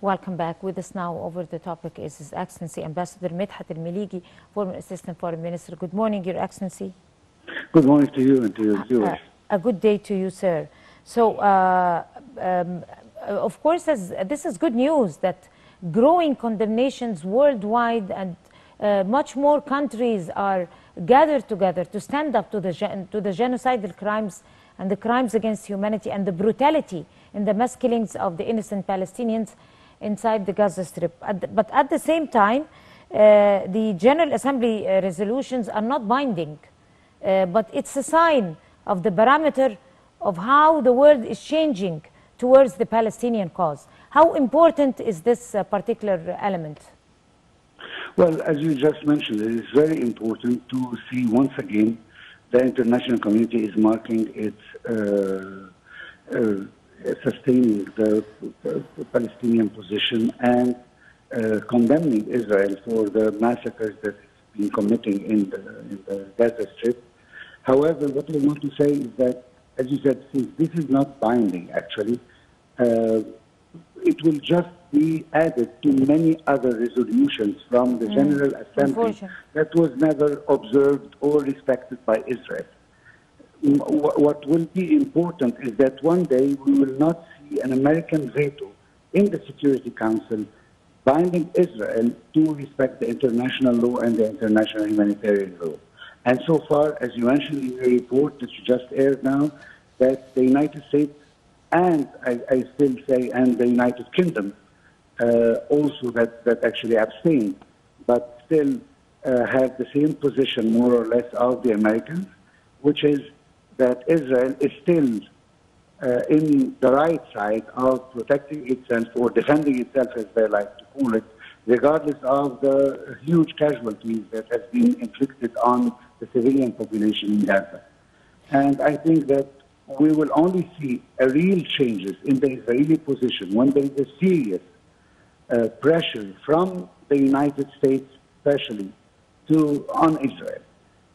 Welcome back. With us now over the topic is His Excellency Ambassador Medhat El Melegy, former Assistant Foreign Minister. Good morning, Your Excellency. Good morning to you and to your viewers. A good day to you, sir. So, of course, this is good news that growing condemnations worldwide and much more countries are gathered together to stand up to the genocidal crimes and the crimes against humanity and the brutality in the mass killings of the innocent Palestinians inside the Gaza Strip. But at the same time, the General Assembly resolutions are not binding, but it's a sign of the parameter of how the world is changing towards the Palestinian cause. How important is this particular element? Well, as you just mentioned, it is very important to see once again the international community is marking its sustaining the Palestinian position and condemning Israel for the massacres that it's been committing in the Gaza Strip. However, what we want to say is that, as you said, since this is not binding, actually, it will just be added to many other resolutions from the General Assembly that was never observed or respected by Israel. What will be important is that one day we will not see an American veto in the Security Council binding Israel to respect the international law and the international humanitarian law. And so far, as you mentioned in your report that you just aired now, that the United States and I still say, and the United Kingdom also that actually abstained, but still have the same position more or less of the Americans, which is that Israel is still in the right side of protecting itself or defending itself, as they like to call it, regardless of the huge casualties that has been inflicted on the civilian population in Gaza. And I think that we will only see real changes in the Israeli position when there is a serious pressure from the United States, especially, on Israel.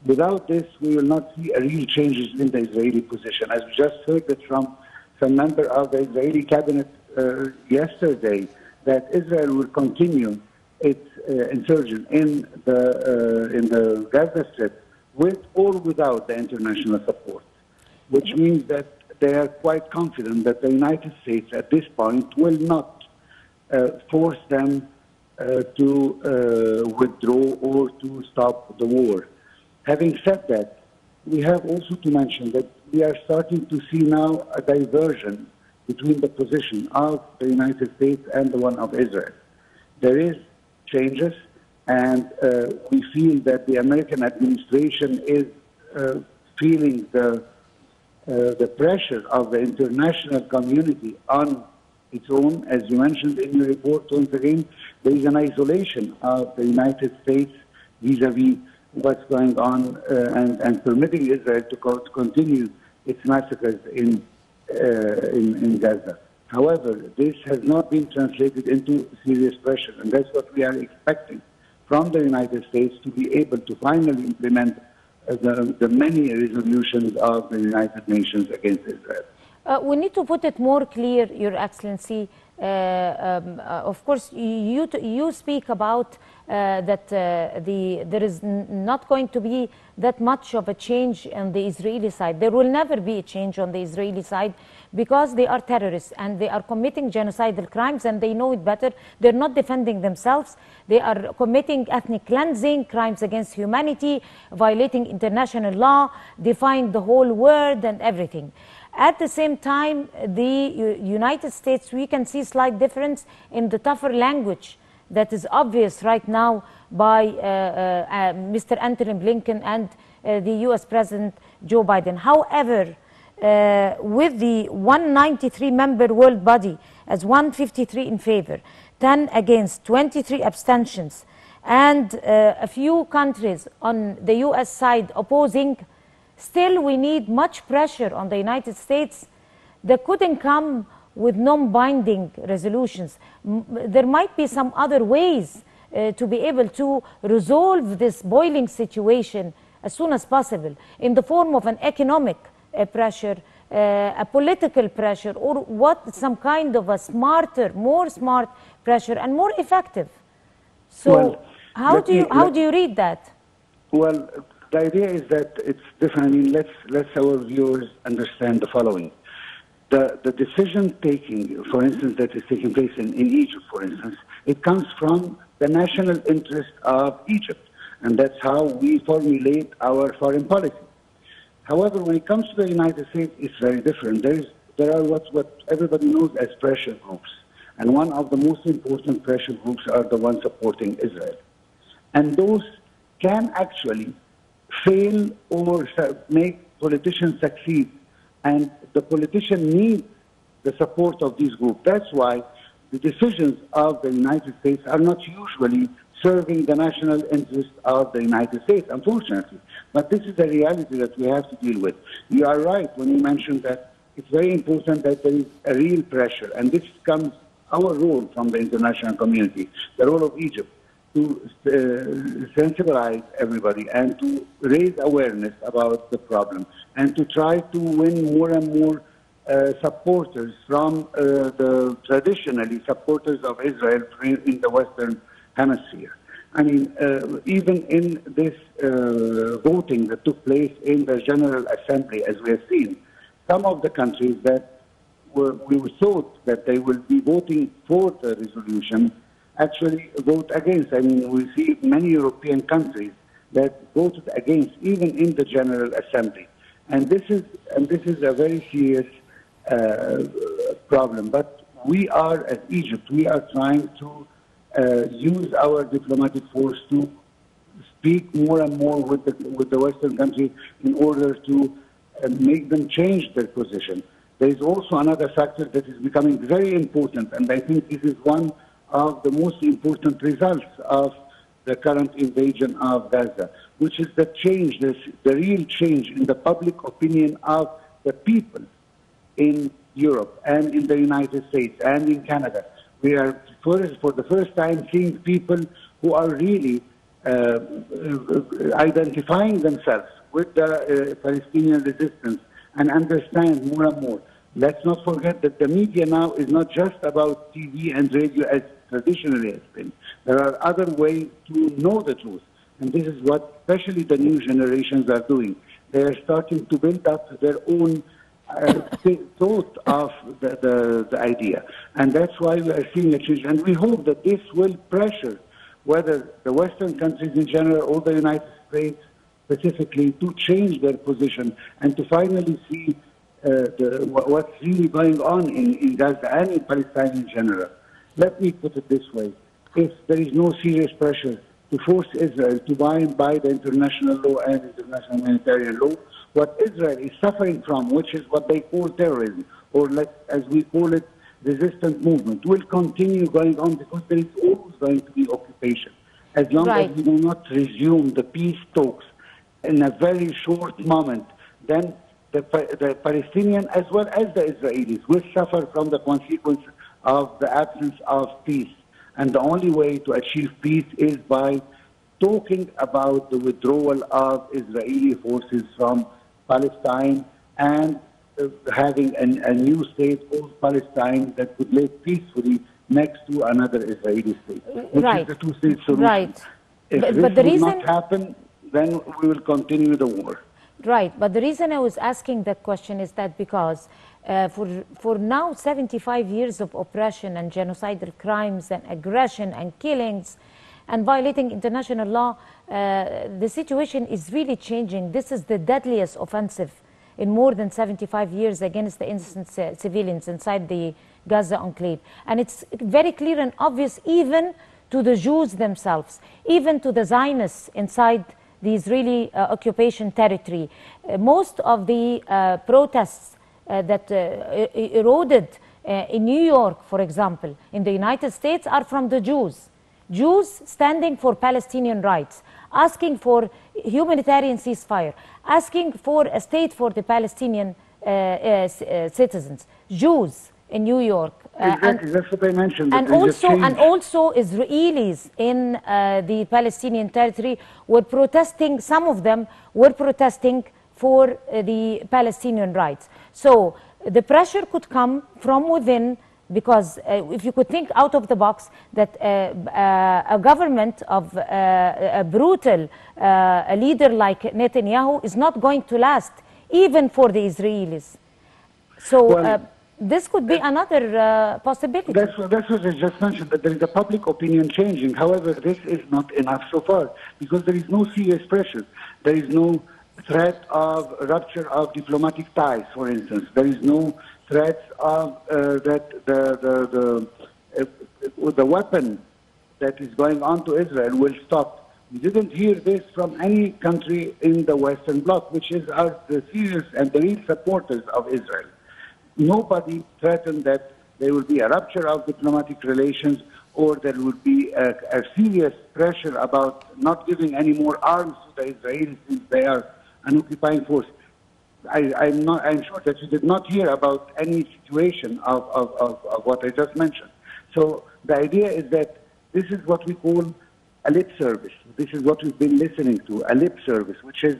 Without this, we will not see real changes in the Israeli position. As we just heard that from some member of the Israeli cabinet yesterday, that Israel will continue its insurgence in the Gaza Strip with or without the international support, which means that they are quite confident that the United States at this point will not force them to withdraw or to stop the war. Having said that, we have also to mention that we are starting to see now a diversion between the position of the United States and the one of Israel. There is changes, and we feel that the American administration is feeling the pressure of the international community on its own. As you mentioned in your report, once again, there is an isolation of the United States vis-a-vis what's going on and permitting Israel to continue its massacres in Gaza. However, this has not been translated into serious pressure, and that's what we are expecting from the United States to be able to finally implement the many resolutions of the United Nations against Israel. We need to put it more clear, Your Excellency. Of course, you speak about that there is not going to be that much of a change on the Israeli side. There will never be a change on the Israeli side because they are terrorists and they are committing genocidal crimes and they know it better. They're not defending themselves. They are committing ethnic cleansing, crimes against humanity, violating international law, defying the whole world and everything. At the same time, the United States, we can see slight difference in the tougher language that is obvious right now by Mr. Anthony Blinken and the US President Joe Biden. However, with the 193 member world body as 153 in favor, 10 against, 23 abstentions, and a few countries on the US side opposing, still we need much pressure on the United States that couldn't come with non-binding resolutions. There might be some other ways to be able to resolve this boiling situation as soon as possible in the form of an economic pressure, a political pressure, or what, some kind of a smarter, more smart pressure and more effective? So Well, how do you read that? Well, the idea is that it's different. I mean, let's our viewers understand the following. The decision taking, for instance, that is taking place in Egypt, for instance, it comes from the national interest of Egypt. And that's how we formulate our foreign policy. However, when it comes to the United States, it's very different. There are what everybody knows as pressure groups. And one of the most important pressure groups are the ones supporting Israel. And those can actually fail or make politicians succeed. And the politician needs the support of these groups. That's why the decisions of the United States are not usually serving the national interest of the United States, unfortunately. But this is the reality that we have to deal with. You are right when you mentioned that it's very important that there is a real pressure, and this comes our role from the international community, the role of Egypt, to sensibilize everybody and to raise awareness about the problem and to try to win more and more supporters from the traditionally supporters of Israel in the Western Hemisphere. I mean, even in this voting that took place in the General Assembly, as we have seen, some of the countries that we thought that they will be voting for the resolution actually vote against. I mean, we see many European countries that voted against, even in the General Assembly. And this is a very serious problem. But we are, as Egypt, we are trying to use our diplomatic force to speak more and more with the Western countries in order to make them change their position. There is also another factor that is becoming very important, and I think this is one of the most important results of the current invasion of Gaza, which is the change, the real change in the public opinion of the people in Europe and in the United States and in Canada. We are, for the first time, seeing people who are really identifying themselves with the Palestinian resistance and understand more and more. Let's not forget that the media now is not just about TV and radio as traditionally has been. There are other ways to know the truth. And this is what especially the new generations are doing. They are starting to build up their own thought of the idea. And that's why we are seeing a change. And we hope that this will pressure whether the Western countries in general or the United States specifically to change their position and to finally see what's really going on in Gaza and in Palestine in general. Let me put it this way. If there is no serious pressure to force Israel to abide by the international law and international humanitarian law, what Israel is suffering from, which is what they call terrorism, or as we call it, resistance movement, will continue going on because there is always going to be occupation. As long as we do not resume the peace talks in a very short moment, then the Palestinians as well as the Israelis will suffer from the consequences of the absence of peace. And the only way to achieve peace is by talking about the withdrawal of Israeli forces from Palestine and having a new state called Palestine that could live peacefully next to another Israeli state, which is the two-state solution. Right. If this will not happen, then we will continue the war. Right, but the reason I was asking that question is that because for now 75 years of oppression and genocidal crimes and aggression and killings and violating international law, the situation is really changing. This is the deadliest offensive in more than 75 years against the innocent civilians inside the Gaza enclave. And it's very clear and obvious even to the Jews themselves, even to the Zionists inside the Israeli occupation territory. Most of the protests that eroded in New York, for example, in the United States are from the Jews. Jews standing for Palestinian rights, asking for humanitarian ceasefire, asking for a state for the Palestinian citizens. Jews in New York. Exactly, that's what I mentioned. And also Israelis in the Palestinian territory were protesting, some of them were protesting for the Palestinian rights. So the pressure could come from within, because if you could think out of the box, that a government of a brutal leader like Netanyahu is not going to last, even for the Israelis. So this could be another possibility. That's what I just mentioned, that there is a public opinion changing. However, this is not enough so far, because there is no serious pressure. There is no threat of rupture of diplomatic ties, for instance. There is no threat of that the weapon that is going on to Israel will stop. We didn't hear this from any country in the Western Bloc, which are the serious and the real supporters of Israel. Nobody threatened that there will be a rupture of diplomatic relations, or there will be a serious pressure about not giving any more arms to the Israelis since they are an occupying force. I'm sure that you did not hear about any situation of what I just mentioned. So the idea is that this is what we call a lip service. This is what we've been listening to, a lip service, which is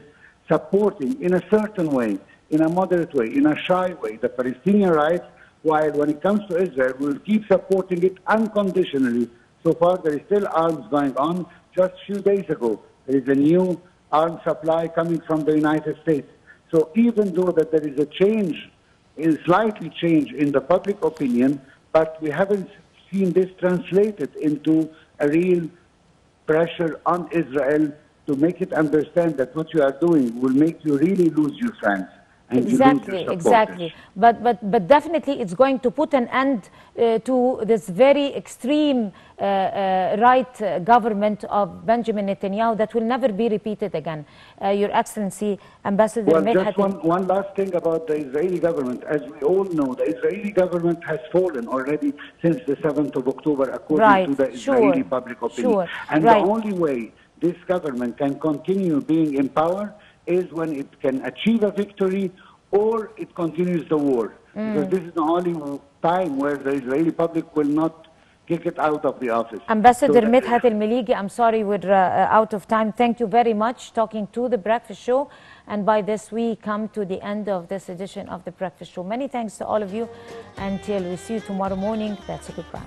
supporting in a certain way, in a moderate way, in a shy way, the Palestinian rights, while when it comes to Israel, we'll keep supporting it unconditionally. So far, there is still arms going on. Just a few days ago, there is a new arms supply coming from the United States. So even though that there is a change, a slightly change in the public opinion, but we haven't seen this translated into a real pressure on Israel to make it understand that what you are doing will make you really lose your friends. Exactly. But definitely it's going to put an end to this very extreme right government of Benjamin Netanyahu that will never be repeated again. Your Excellency, Ambassador Medhat. Just one last thing about the Israeli government. As we all know, the Israeli government has fallen already since the 7th of October, according to the Israeli public opinion. And the only way this government can continue being in power is when it can achieve a victory or it continues the war. Because this is the only time where the Israeli public will not kick it out of the office. Ambassador Medhat El Melegy, I'm sorry we're out of time. Thank you very much talking to The Breakfast Show. And by this, we come to the end of this edition of The Breakfast Show. Many thanks to all of you. Until we see you tomorrow morning, that's a goodbye.